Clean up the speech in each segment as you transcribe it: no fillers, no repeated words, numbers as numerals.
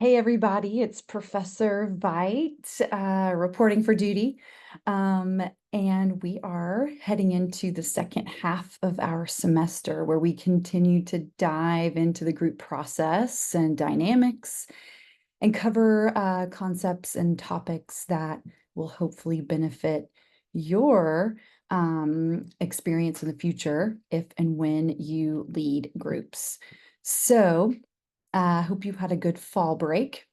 Hey, everybody, it's Professor Veit reporting for duty. And we are heading into the second half of our semester where we continue to dive into the group process and dynamics and cover concepts and topics that will hopefully benefit your experience in the future if and when you lead groups. So, I hope you had a good fall break.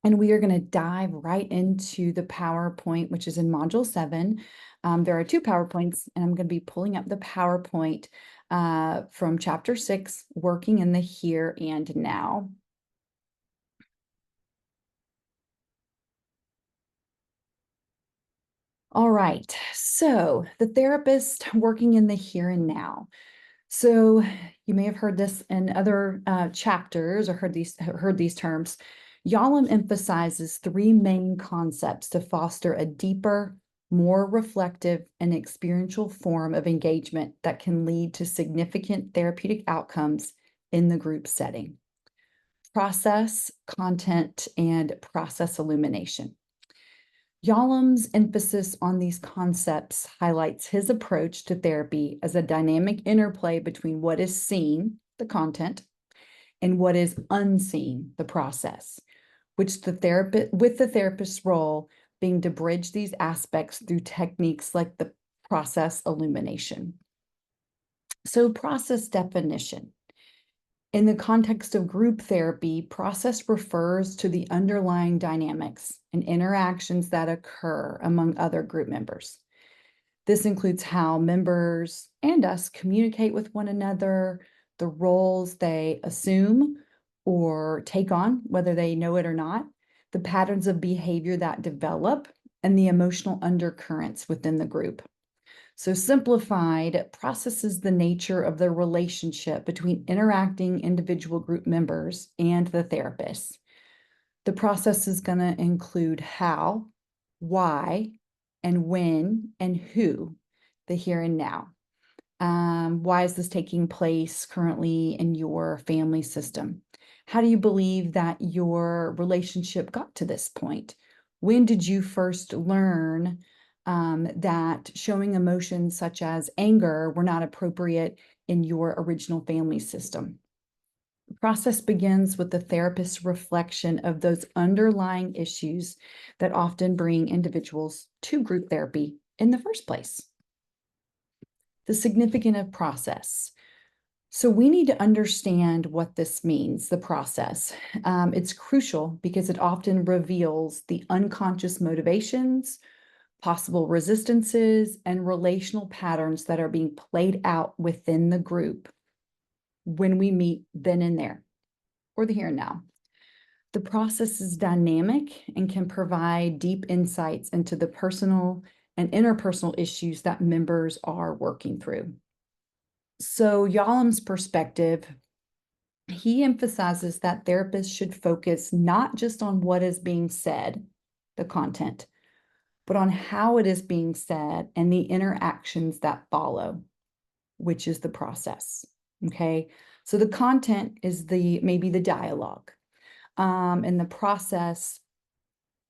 And we are going to dive right into the PowerPoint, which is in Module 7. There are two PowerPoints, and I'm going to be pulling up the PowerPoint from Chapter 6, Working in the Here and Now. All right, so the therapist working in the here and now. So you may have heard this in other chapters or heard these terms. Yalom emphasizes three main concepts to foster a deeper, more reflective, and experiential form of engagement that can lead to significant therapeutic outcomes in the group setting: process, content, and process illumination. Yalom's emphasis on these concepts highlights his approach to therapy as a dynamic interplay between what is seen, the content, and what is unseen, the process, with the therapist's role being to bridge these aspects through techniques like the process illumination. So, process definition. In the context of group therapy, process refers to the underlying dynamics and interactions that occur among other group members. This includes how members and us communicate with one another, the roles they assume or take on, whether they know it or not, the patterns of behavior that develop, and the emotional undercurrents within the group. So simplified processes the nature of the relationship between interacting individual group members and the therapist. The process is going to include how, why, and when, and who, the here and now. Why is this taking place currently in your family system? How do you believe that your relationship got to this point? When did you first learn that showing emotions such as anger were not appropriate in your original family system? The process begins with the therapist's reflection of those underlying issues that often bring individuals to group therapy in the first place. The significance of process. So we need to understand what this means, the process. It's crucial because it often reveals the unconscious motivations, possible resistances, and relational patterns that are being played out within the group when we meet then and there, or the here and now. The process is dynamic and can provide deep insights into the personal and interpersonal issues that members are working through. So Yalom's perspective, he emphasizes that therapists should focus not just on what is being said, the content, but on how it is being said and the interactions that follow, which is the process. Okay, so the content is maybe the dialogue, and the process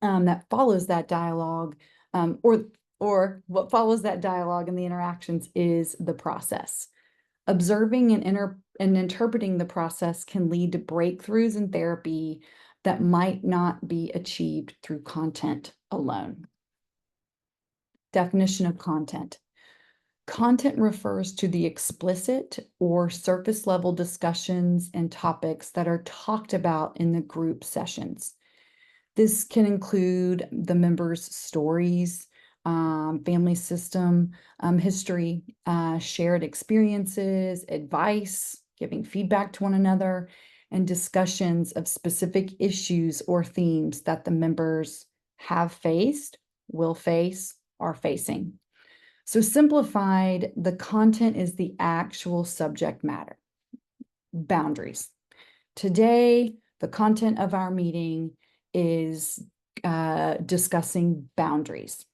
that follows that dialogue, or what follows that dialogue and the interactions is the process. Observing and interpreting the process can lead to breakthroughs in therapy that might not be achieved through content alone. Definition of content. Content refers to the explicit or surface level discussions and topics that are talked about in the group sessions. This can include the members' stories, family system, history, shared experiences, advice, giving feedback to one another, and discussions of specific issues or themes that the members have faced, will face, are facing. So simplified, the content is the actual subject matter. Boundaries. Today, the content of our meeting is discussing boundaries,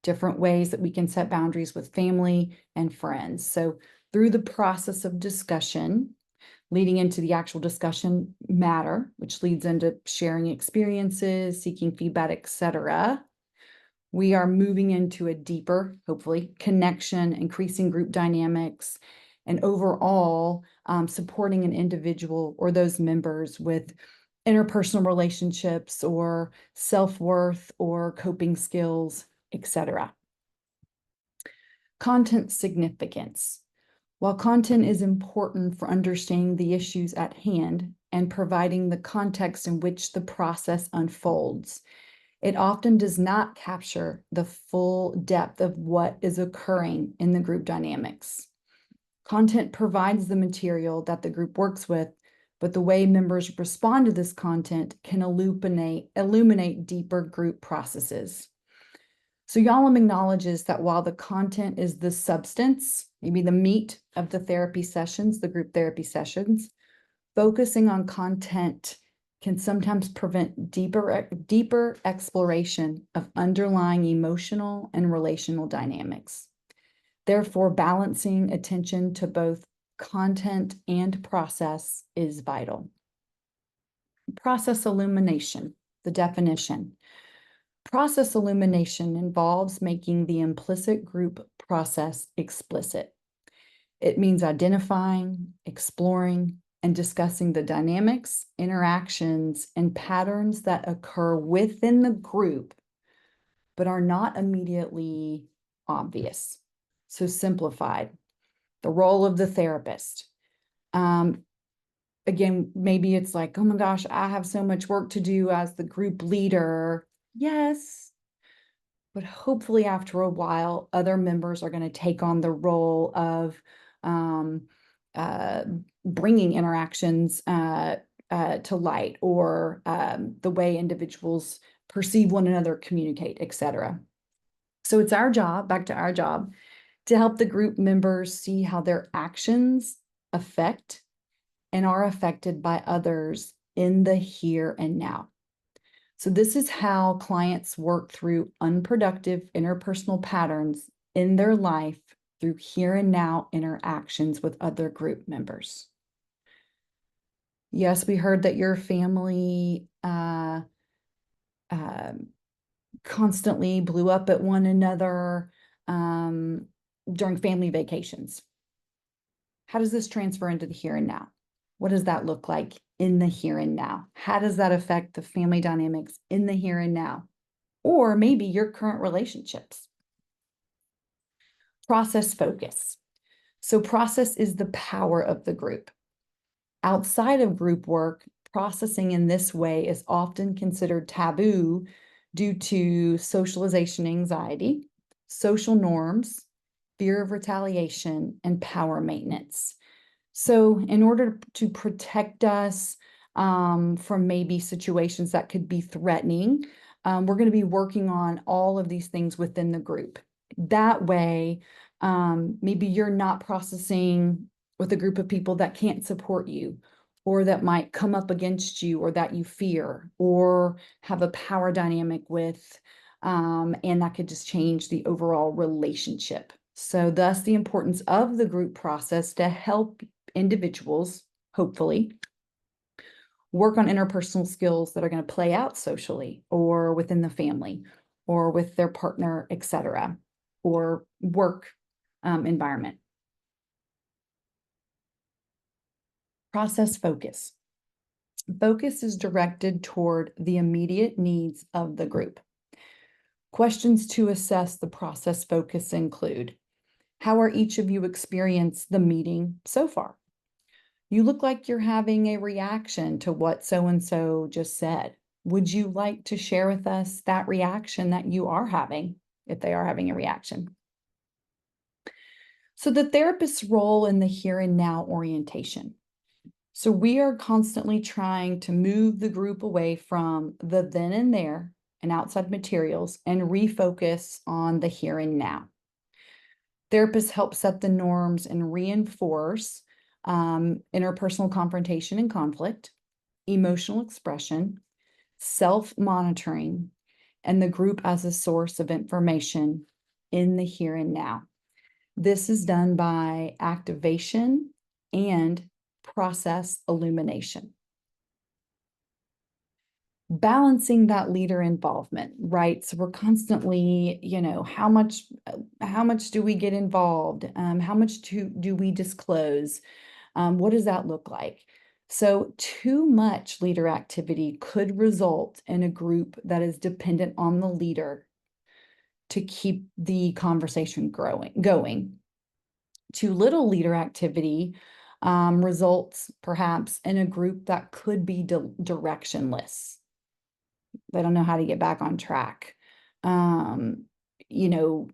different ways that we can set boundaries with family and friends. So through the process of discussion, leading into the actual discussion matter, which leads into sharing experiences, seeking feedback, etc. We are moving into a deeper, hopefully, connection, increasing group dynamics, and overall supporting an individual or those members with interpersonal relationships or self-worth or coping skills, etc. Content significance. While content is important for understanding the issues at hand and providing the context in which the process unfolds, it often does not capture the full depth of what is occurring in the group dynamics. Content provides the material that the group works with, but the way members respond to this content can illuminate deeper group processes. So Yalom acknowledges that while the content is the substance, maybe the meat of the therapy sessions, the group therapy sessions, focusing on content can sometimes prevent deeper exploration of underlying emotional and relational dynamics. Therefore, balancing attention to both content and process is vital. Process illumination, the definition. Process illumination involves making the implicit group process explicit. It means identifying, exploring, and discussing the dynamics, interactions, and patterns that occur within the group, but are not immediately obvious. So simplified, the role of the therapist. Again, maybe it's like, oh my gosh, I have so much work to do as the group leader. Yes, but hopefully after a while, other members are going to take on the role of bringing interactions to light, or the way individuals perceive one another, communicate, etc. So it's our job, back to our job, to help the group members see how their actions affect and are affected by others in the here and now. So this is how clients work through unproductive interpersonal patterns in their life through here and now interactions with other group members. Yes, we heard that your family constantly blew up at one another during family vacations. How does this transfer into the here and now? What does that look like in the here and now? How does that affect the family dynamics in the here and now? Or maybe your current relationships. Process focus. So process is the power of the group. Outside of group work, processing in this way is often considered taboo due to socialization anxiety, social norms, fear of retaliation, and power maintenance. So in order to protect us from maybe situations that could be threatening, we're going to be working on all of these things within the group. That way, maybe you're not processing with a group of people that can't support you, or that might come up against you, or that you fear, or have a power dynamic with, and that could just change the overall relationship. So thus the importance of the group process to help individuals, hopefully, work on interpersonal skills that are going to play out socially or within the family or with their partner, etc., or work environment. Process focus. Focus is directed toward the immediate needs of the group. Questions to assess the process focus include: how are each of you experienced the meeting so far? You look like you're having a reaction to what so-and-so just said. Would you like to share with us that reaction that you are having, if they are having a reaction? So the therapist's role in the here and now orientation. So we are constantly trying to move the group away from the then and there and outside materials and refocus on the here and now. Therapists help set the norms and reinforce interpersonal confrontation and conflict, emotional expression, self-monitoring, and the group as a source of information in the here and now. This is done by activation and process illumination. Balancing that leader involvement, right? So we're constantly, how much do we get involved? How much do we disclose? What does that look like? So too much leader activity could result in a group that is dependent on the leader to keep the conversation going. Too little leader activity results perhaps in a group that could be directionless. They don't know how to get back on track. Um, you know,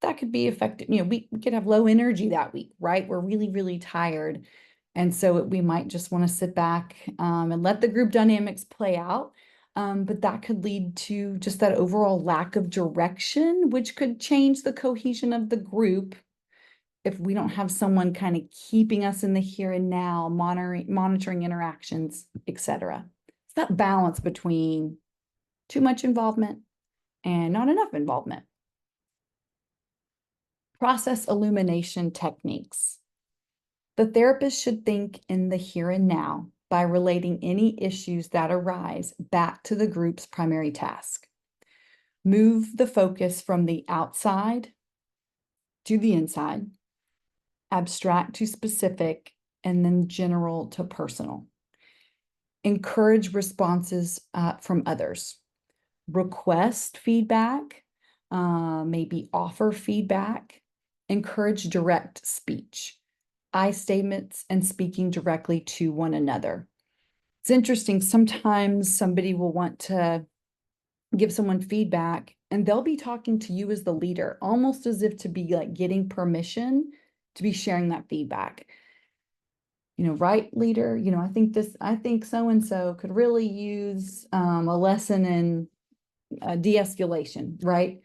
that could be affected. We could have low energy that week, right? We're really, really tired. And so we might just want to sit back and let the group dynamics play out. But that could lead to just that overall lack of direction, which could change the cohesion of the group if we don't have someone kind of keeping us in the here and now, monitoring interactions, etc. It's that balance between too much involvement and not enough involvement. Process illumination techniques. The therapist should think in the here and now by relating any issues that arise back to the group's primary task. Move the focus from the outside to the inside, abstract to specific, and then general to personal. Encourage responses from others. Request feedback, maybe offer feedback. Encourage direct speech, I statements, and speaking directly to one another. It's interesting. Sometimes somebody will want to give someone feedback and they'll be talking to you as the leader, almost as if to be like getting permission to be sharing that feedback. Right, leader, I think so-and-so could really use a lesson in de-escalation, right?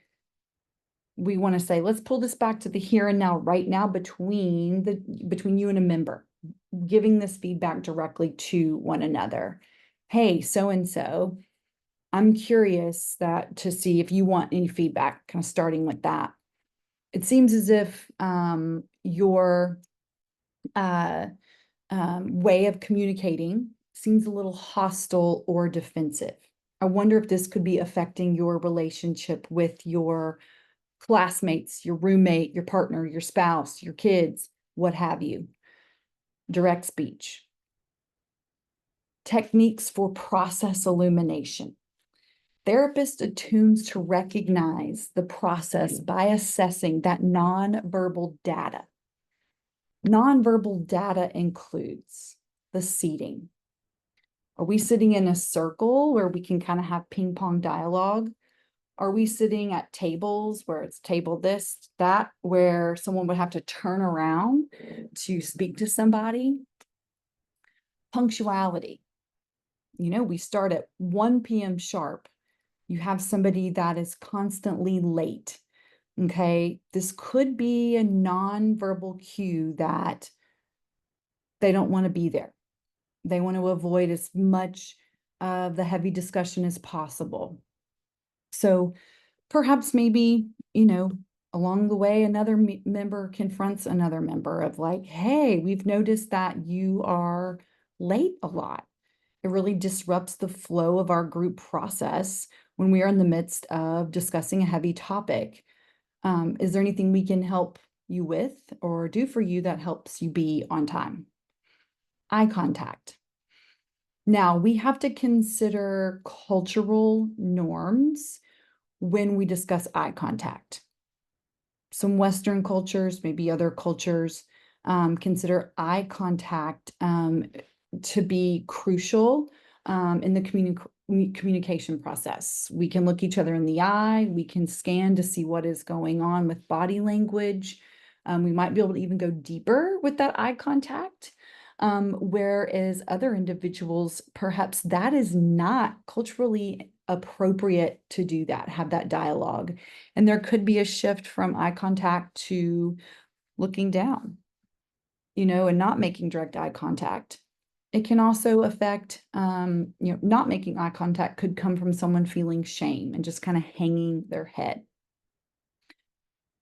We want to say, let's pull this back to the here and now, right now, between you and a member, giving this feedback directly to one another. Hey, so-and-so, I'm curious to see if you want any feedback, kind of starting with that. It seems as if your way of communicating seems a little hostile or defensive. I wonder if this could be affecting your relationship with your classmates, your roommate, your partner, your spouse, your kids, what have you. Direct speech. Techniques for process illumination. Therapist attunes to recognize the process by assessing that nonverbal data. Nonverbal data includes the seating. Are we sitting in a circle where we can kind of have ping pong dialogue? Are we sitting at tables where it's table this, that, where someone would have to turn around to speak to somebody? Punctuality. We start at 1 p.m. sharp. You have somebody that is constantly late. Okay, this could be a nonverbal cue that they don't want to be there. They want to avoid as much of the heavy discussion as possible. So perhaps maybe, along the way, another member confronts another member of like, hey, we've noticed that you are late a lot. It really disrupts the flow of our group process when we are in the midst of discussing a heavy topic. Is there anything we can help you with or do for you that helps you be on time? Eye contact. Now, we have to consider cultural norms when we discuss eye contact. Some Western cultures, maybe other cultures, consider eye contact to be crucial in the communication process. We can look each other in the eye. We can scan to see what is going on with body language. We might be able to even go deeper with that eye contact. Whereas other individuals, perhaps that is not culturally appropriate to do that, have that dialogue. And there could be a shift from eye contact to looking down, and not making direct eye contact. It can also affect, not making eye contact could come from someone feeling shame and just kind of hanging their head.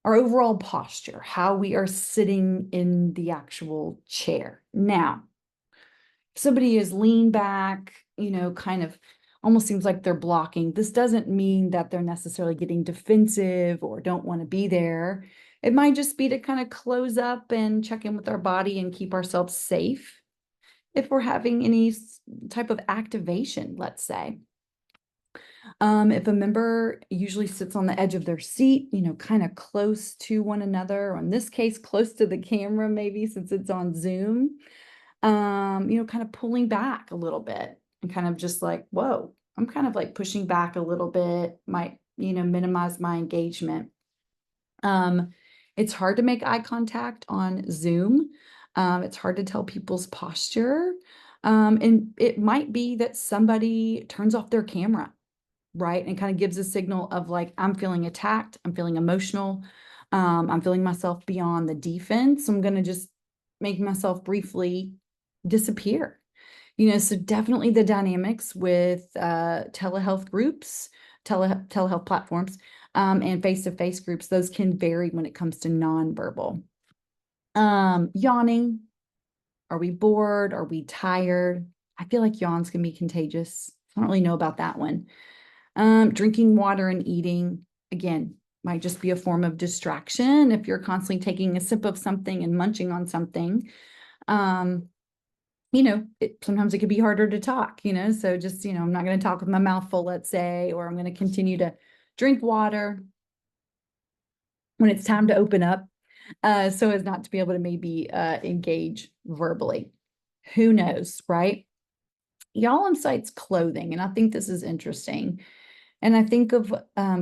Our overall posture, how we are sitting in the actual chair. Now, If somebody is lean back, kind of almost seems like they're blocking. This doesn't mean that they're necessarily getting defensive or don't want to be there. It might just be to kind of close up and check in with our body and keep ourselves safe if we're having any type of activation, let's say. If a member usually sits on the edge of their seat, kind of close to one another, or in this case, close to the camera, maybe since it's on Zoom, kind of pulling back a little bit and kind of just like, whoa, I'm kind of like pushing back a little bit, might, minimize my engagement. It's hard to make eye contact on Zoom. It's hard to tell people's posture. And it might be that somebody turns off their camera, right? And kind of gives a signal of like, I'm feeling attacked, I'm feeling emotional, I'm feeling myself beyond the defense. I'm going to just make myself briefly disappear. So definitely the dynamics with telehealth groups, telehealth platforms, and face-to-face groups, those can vary when it comes to nonverbal. Yawning. Are we bored? Are we tired? I feel like yawns can be contagious. I don't really know about that one. Drinking water and eating, again, might just be a form of distraction if you're constantly taking a sip of something and munching on something. Sometimes it could be harder to talk, so just, I'm not going to talk with my mouth full, let's say, or I'm going to continue to drink water when it's time to open up, so as not to be able to maybe engage verbally. Who knows, right? Y'all cites clothing, and I think this is interesting. And I think of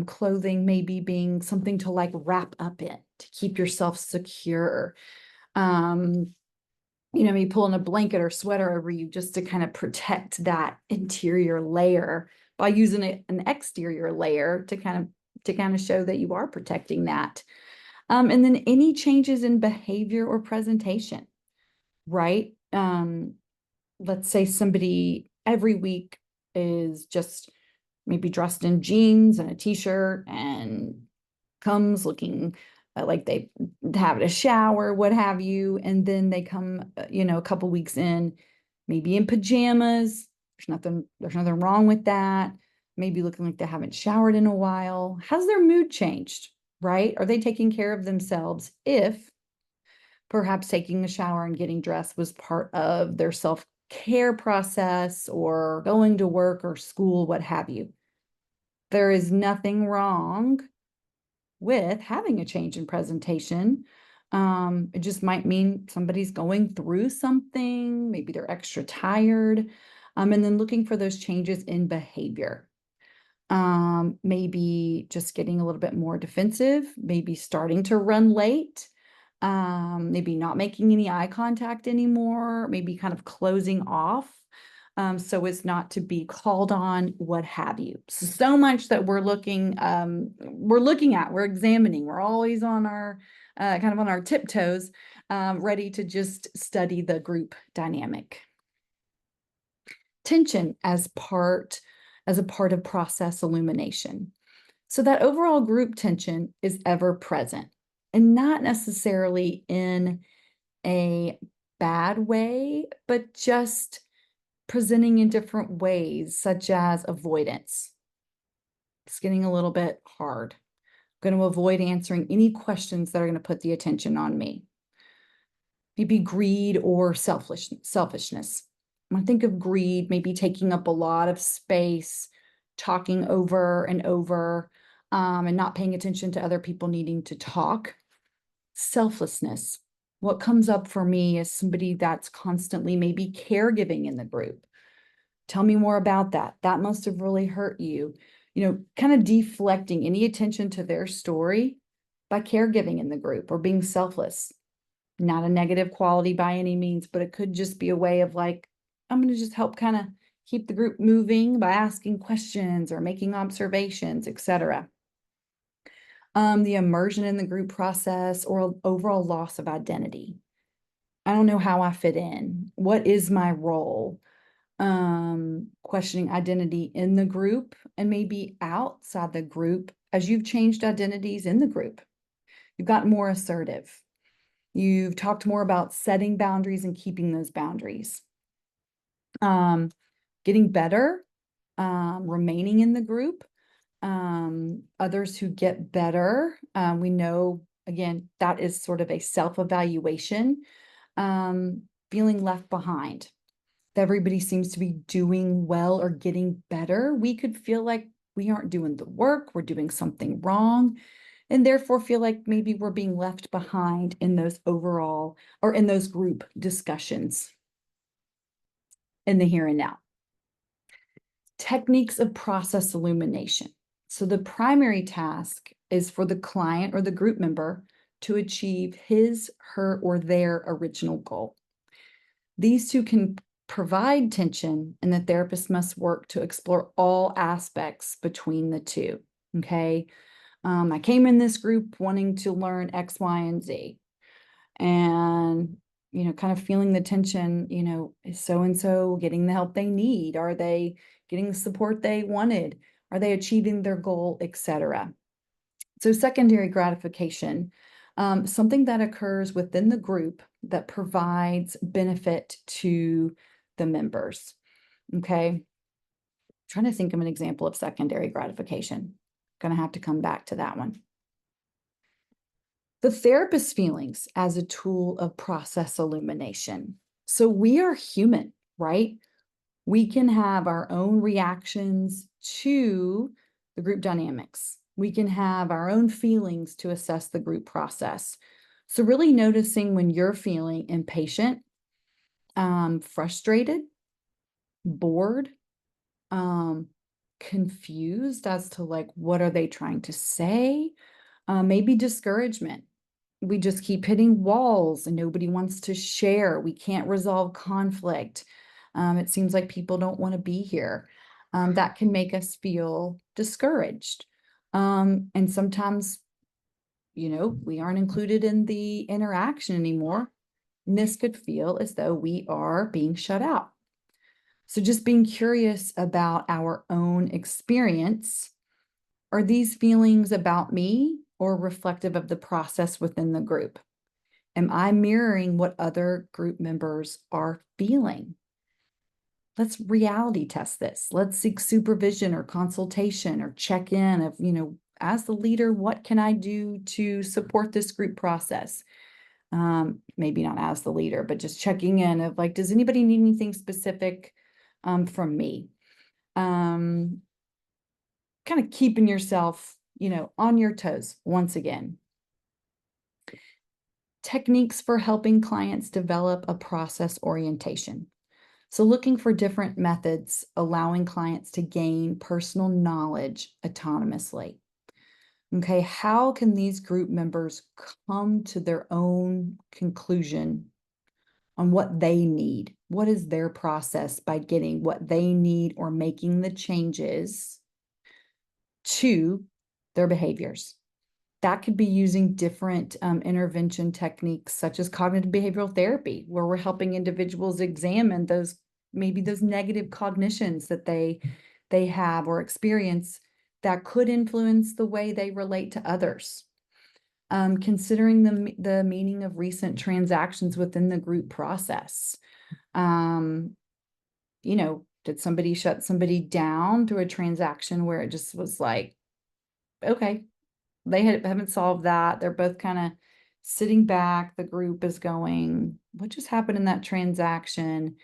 clothing maybe being something to like wrap up in to keep yourself secure. Maybe pulling a blanket or sweater over you just to kind of protect that interior layer by using an exterior layer to kind of show that you are protecting that. And then any changes in behavior or presentation, right? Let's say somebody every week is just maybe dressed in jeans and a t-shirt and comes looking like they have a shower, what have you, and then they come, a couple weeks in, maybe in pajamas. There's nothing wrong with that. Maybe looking like they haven't showered in a while. Has their mood changed, right? Are they taking care of themselves if perhaps taking a shower and getting dressed was part of their self-care process or going to work or school, what have you? There is nothing wrong with having a change in presentation. It just might mean somebody's going through something, maybe they're extra tired, and then looking for those changes in behavior. Maybe just getting a little bit more defensive, maybe starting to run late, maybe not making any eye contact anymore, maybe kind of closing off. So as not to be called on, what have you. So much that we're looking at, we're examining, we're always on our kind of on our tiptoes, ready to just study the group dynamic. Tension as a part of process illumination. So that overall group tension is ever present and not necessarily in a bad way, but just presenting in different ways, such as avoidance. It's getting a little bit hard. I'm going to avoid answering any questions that are going to put the attention on me. Maybe greed or selfishness. When I think of greed, maybe taking up a lot of space, talking over and over, and not paying attention to other people needing to talk. Selflessness. What comes up for me is somebody that's constantly maybe caregiving in the group. Tell me more about that. That must have really hurt you. Kind of deflecting any attention to their story by caregiving in the group or being selfless. Not a negative quality by any means, but it could just be a way of like, I'm going to just help kind of keep the group moving by asking questions or making observations, etc. The immersion in the group process or overall loss of identity. I don't know how I fit in. What is my role? Questioning identity in the group and maybe outside the group as you've changed identities in the group. You've gotten more assertive. You've talked more about setting boundaries and keeping those boundaries. Getting better, remaining in the group, others who get better. We know, again, that is sort of a self-evaluation, feeling left behind. If everybody seems to be doing well or getting better, we could feel like we aren't doing the work, we're doing something wrong, and therefore feel like maybe we're being left behind in those overall or in those group discussions in the here and now. Techniques of process illumination. So the primary task is for the client or the group member to achieve his, her, or their original goal. These two can provide tension, and the therapist must work to explore all aspects between the two. Okay. I came in this group wanting to learn X, Y, and Z. And, kind of feeling the tension, is so-and-so getting the help they need? Are they getting the support they wanted? Are they achieving their goal, etc.? So secondary gratification, something that occurs within the group that provides benefit to the members. Okay. Trying to think of an example of secondary gratification. Gonna have to come back to that one. The therapist's feelings as a tool of process illumination. So we are human, right? We can have our own reactions to the group dynamics. We can have our own feelings to assess the group process. So really noticing when you're feeling impatient, frustrated, bored, confused as to like, what are they trying to say? Maybe discouragement. We just keep hitting walls and nobody wants to share. We can't resolve conflict. It seems like people don't want to be here. That can make us feel discouraged. And sometimes, we aren't included in the interaction anymore. And this could feel as though we are being shut out. So just being curious about our own experience. Are these feelings about me or reflective of the process within the group? Am I mirroring what other group members are feeling? Let's reality test this. Let's seek supervision or consultation or check in of, as the leader, what can I do to support this group process? Maybe not as the leader, but just checking in of like, does anybody need anything specific from me? Kind of keeping yourself, on your toes once again. Techniques for helping clients develop a process orientation. So looking for different methods, allowing clients to gain personal knowledge autonomously. Okay, how can these group members come to their own conclusion on what they need? What is their process by getting what they need or making the changes to their behaviors? That could be using different intervention techniques such as cognitive behavioral therapy, where we're helping individuals examine maybe those negative cognitions that they have or experience that could influence the way they relate to others. Considering the meaning of recent transactions within the group process. Did somebody shut somebody down through a transaction where it just was like, okay, they haven't solved that. They're both kind of sitting back. The group is going, what just happened in that transaction?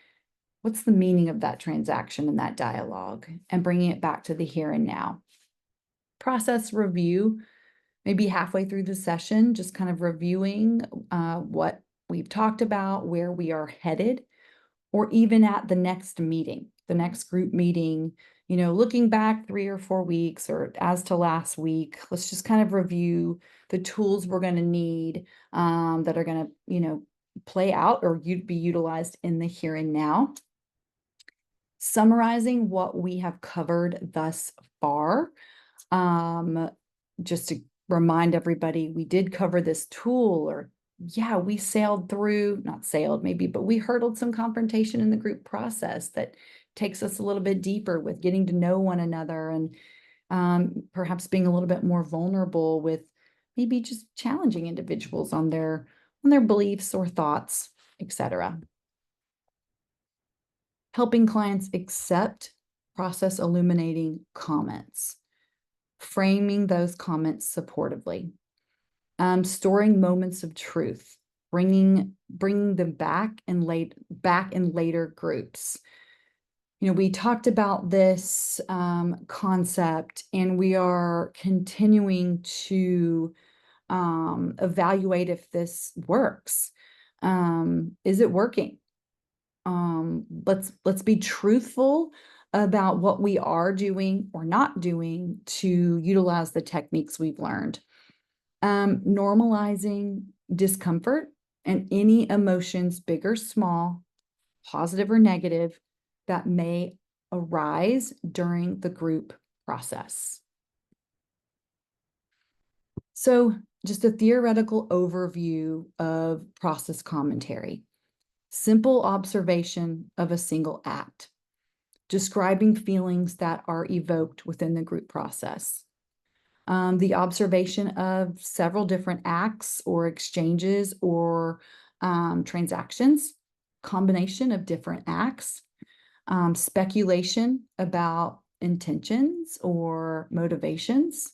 What's the meaning of that transaction and that dialogue? And bringing it back to the here and now. Process review, maybe halfway through the session, just kind of reviewing what we've talked about, where we are headed, or even at the next meeting, the next group meeting, looking back 3 or 4 weeks or as to last week, let's just kind of review the tools we're going to need that are going to, play out or be utilized in the here and now. Summarizing what we have covered thus far. Just to remind everybody, we did cover this tool, or yeah, we sailed through, not sailed maybe, but we hurdled some confrontation in the group process that takes us a little bit deeper with getting to know one another and perhaps being a little bit more vulnerable with maybe just challenging individuals on their beliefs or thoughts, etc. helping clients accept process illuminating comments, framing those comments supportively, storing moments of truth, bringing them back in later groups. We talked about this concept, and we are continuing to evaluate if this works. Is it working? Let's be truthful about what we are doing or not doing to utilize the techniques we've learned. Normalizing discomfort and any emotions, big or small, positive or negative, that may arise during the group process. So, just a theoretical overview of process commentary. Simple observation of a single act, describing feelings that are evoked within the group process. The observation of several different acts or exchanges or transactions, combination of different acts, speculation about intentions or motivations.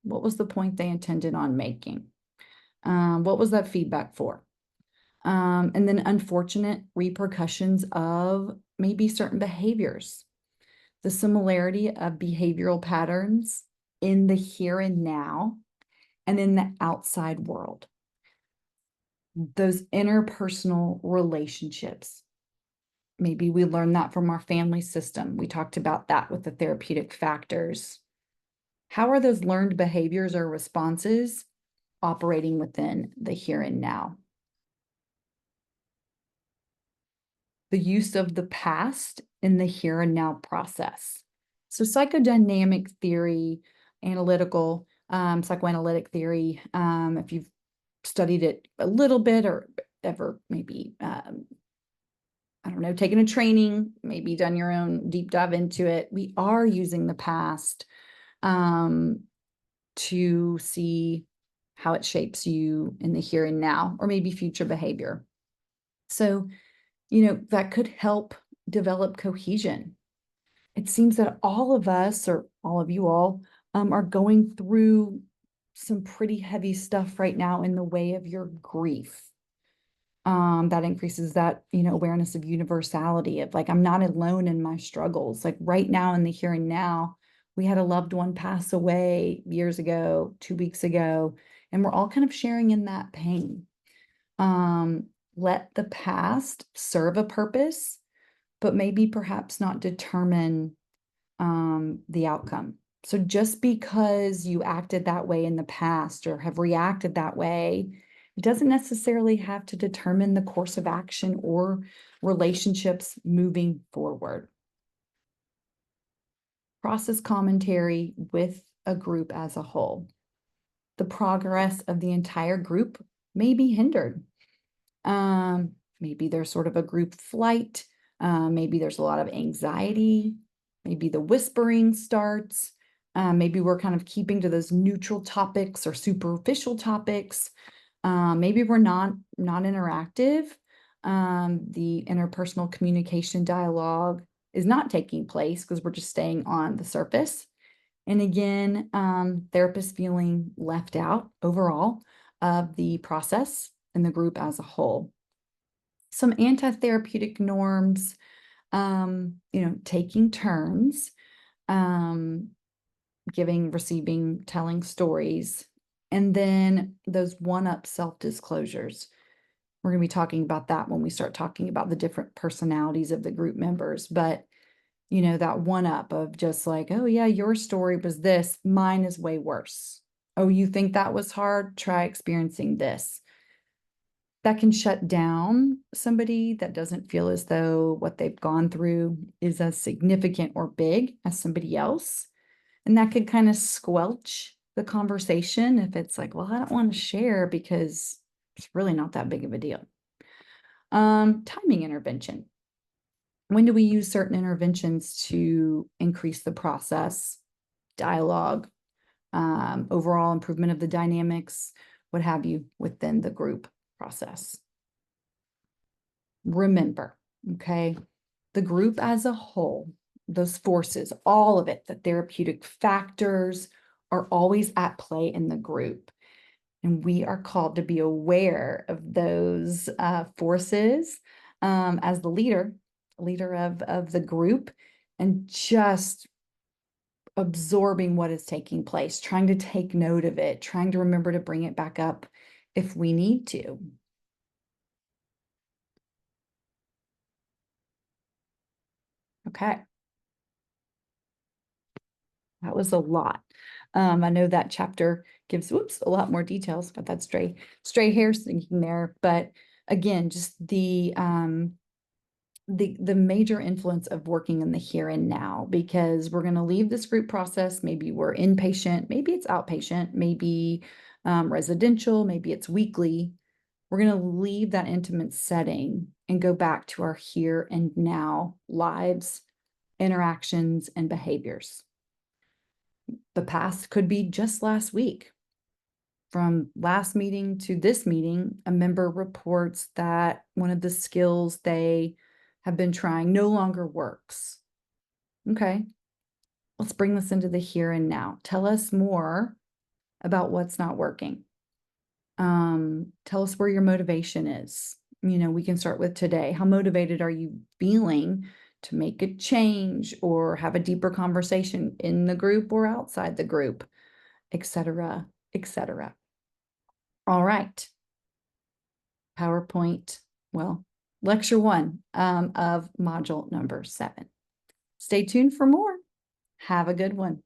What was the point they intended on making? What was that feedback for? And then unfortunate repercussions of maybe certain behaviors, the similarity of behavioral patterns in the here and now and in the outside world. Those interpersonal relationships. Maybe we learned that from our family system. We talked about that with the therapeutic factors. How are those learned behaviors or responses operating within the here and now? The use of the past in the here and now process. So psychodynamic theory, psychoanalytic theory, if you've studied it a little bit or ever maybe, I don't know, taken a training, maybe done your own deep dive into it, we are using the past to see how it shapes you in the here and now, or maybe future behavior. So, that could help develop cohesion. It seems that all of us, or all of you all, are going through some pretty heavy stuff right now in the way of your grief. That increases that, awareness of universality of like, I'm not alone in my struggles. Like right now in the here and now, we had a loved one pass away years ago, 2 weeks ago, and we're all kind of sharing in that pain. Let the past serve a purpose, but maybe perhaps not determine the outcome. So just because you acted that way in the past or have reacted that way, it doesn't necessarily have to determine the course of action or relationships moving forward. Process commentary with a group as a whole. The progress of the entire group may be hindered. Maybe there's sort of a group flight. Maybe there's a lot of anxiety. Maybe the whispering starts. Maybe we're kind of keeping to those neutral topics or superficial topics. Maybe we're not interactive. The interpersonal communication dialogue is not taking place because we're just staying on the surface. And again, therapists feeling left out overall of the process and the group as a whole. Some anti-therapeutic norms, taking turns, giving, receiving, telling stories, and then those one-up self-disclosures. We're going to be talking about that when we start talking about the different personalities of the group members. But, that one-up of just like, oh, yeah, your story was this. Mine is way worse. Oh, you think that was hard? Try experiencing this. That can shut down somebody that doesn't feel as though what they've gone through is as significant or big as somebody else. And that could kind of squelch the conversation if it's like, well, I don't want to share because it's really not that big of a deal. Timing intervention. When do we use certain interventions to increase the process, dialogue, overall improvement of the dynamics, what have you, within the group process? Remember, okay, the group as a whole, those forces, all of it, the therapeutic factors are always at play in the group. And we are called to be aware of those forces as the leader of the group, and just absorbing what is taking place, trying to take note of it, trying to remember to bring it back up if we need to. Okay, that was a lot. I know that chapter gives, a lot more details, but that stray hair thinking there. But again, just the major influence of working in the here and now, because we're going to leave this group process. Maybe we're inpatient, maybe it's outpatient, maybe residential, maybe it's weekly. We're going to leave that intimate setting and go back to our here and now lives, interactions, and behaviors. The past could be just last week. From last meeting to this meeting, a member reports that one of the skills they have been trying no longer works. Okay, let's bring this into the here and now. Tell us more about what's not working. Tell us where your motivation is. We can start with today. How motivated are you feeling to make a change or have a deeper conversation in the group or outside the group, etc., etc. All right. PowerPoint, well, lecture 1 of module number 7. Stay tuned for more. Have a good one.